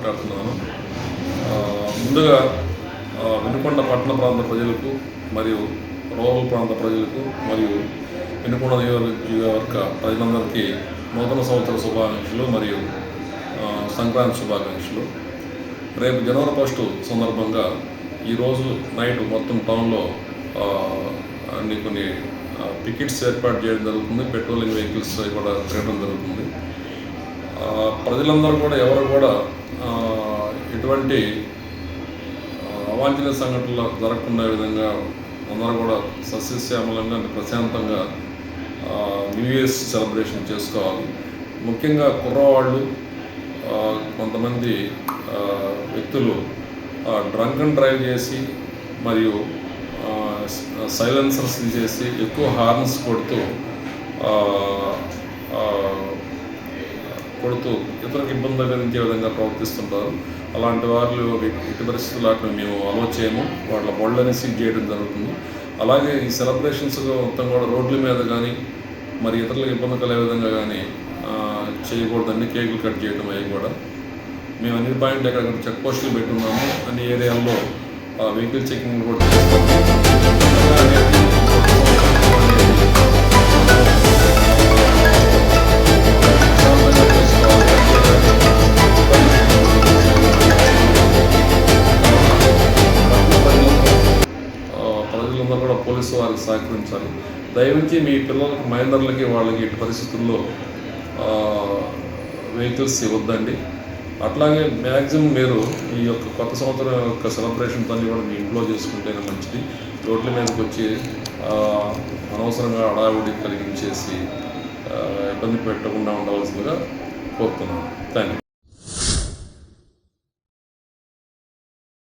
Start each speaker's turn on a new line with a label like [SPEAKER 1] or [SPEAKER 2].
[SPEAKER 1] మాట్లాడుతున్నాను. ముందుగా వినుకొండ పట్టణ ప్రాంత ప్రజలకు మరియు రూరల్ ప్రాంత ప్రజలకు మరియు వినుకొండ నియోజకవర్గ ప్రజలందరికీ నూతన సంవత్సర శుభాకాంక్షలు మరియు సంక్రాంతి శుభాకాంక్షలు. రేపు జనవరి 1 సందర్భంగా ఈరోజు నైట్ మొత్తం టౌన్లో కొన్ని పికెట్స్ ఏర్పాటు చేయడం జరుగుతుంది. పెట్రోలింగ్ వెహికల్స్ కూడా తిరగడం జరుగుతుంది. ప్రజలందరూ కూడా ఎవరు కూడా ఎటువంటి అవాంఛనీయ సంఘటనలు జరగకుండా విధంగా అందరూ కూడా సస్యశ్యామలంగా ప్రశాంతంగా న్యూ ఇయర్స్ సెలబ్రేషన్ చేసుకోవాలి. ముఖ్యంగా కుర్రవాళ్ళు కొంతమంది వ్యక్తులు డ్రంక్ అండ్ డ్రైవ్ చేసి మరియు సైలెన్సర్స్ తీసేసి ఎక్కువ హార్న్స్ కొడుతూ ఇతరులకు ఇబ్బంది కలిగించే విధంగా ప్రవర్తిస్తుంటారు. అలాంటి వాళ్ళు ఎట్టి పరిస్థితుల్లో వాటిని మేము అలో చేయము. వాళ్ళ బళ్ళని సీజ్ చేయడం జరుగుతుంది. అలాగే ఈ సెలబ్రేషన్స్ మొత్తం కూడా రోడ్ల మీద కానీ మరి ఇతరులకు ఇబ్బంది కలిగే విధంగా కానీ చేయకూడదండి. కేకులు కట్ చేయడం అవి కూడా మేము అన్ని పాయింట్లు ఎక్కడ చెక్ పోస్టులు పెట్టున్నాము. అన్ని ఏరియాల్లో వెహికల్ చెకింగ్ కూడా ప్రజలందరూ కూడా పోలీసు వారికి సహకరించాలి. దయవించి మీ పిల్లలకి మైనర్లకి వాళ్ళకి ఇటు పరిస్థితుల్లో వెహికల్స్ ఇవ్వద్దండి. అట్లాగే మ్యాక్సిమం మీరు ఈ యొక్క కొత్త సంవత్సరం యొక్క సెలబ్రేషన్స్ అన్నీ కూడా మీ ఇంట్లో చేసుకుంటేనే మంచిది. రోడ్ల మీదకి వచ్చి అనవసరంగా హడావుడి కలిగించేసి ఇబ్బంది పెట్టకుండా ఉండవలసిందిగా కోరుతున్నాను. Thank you.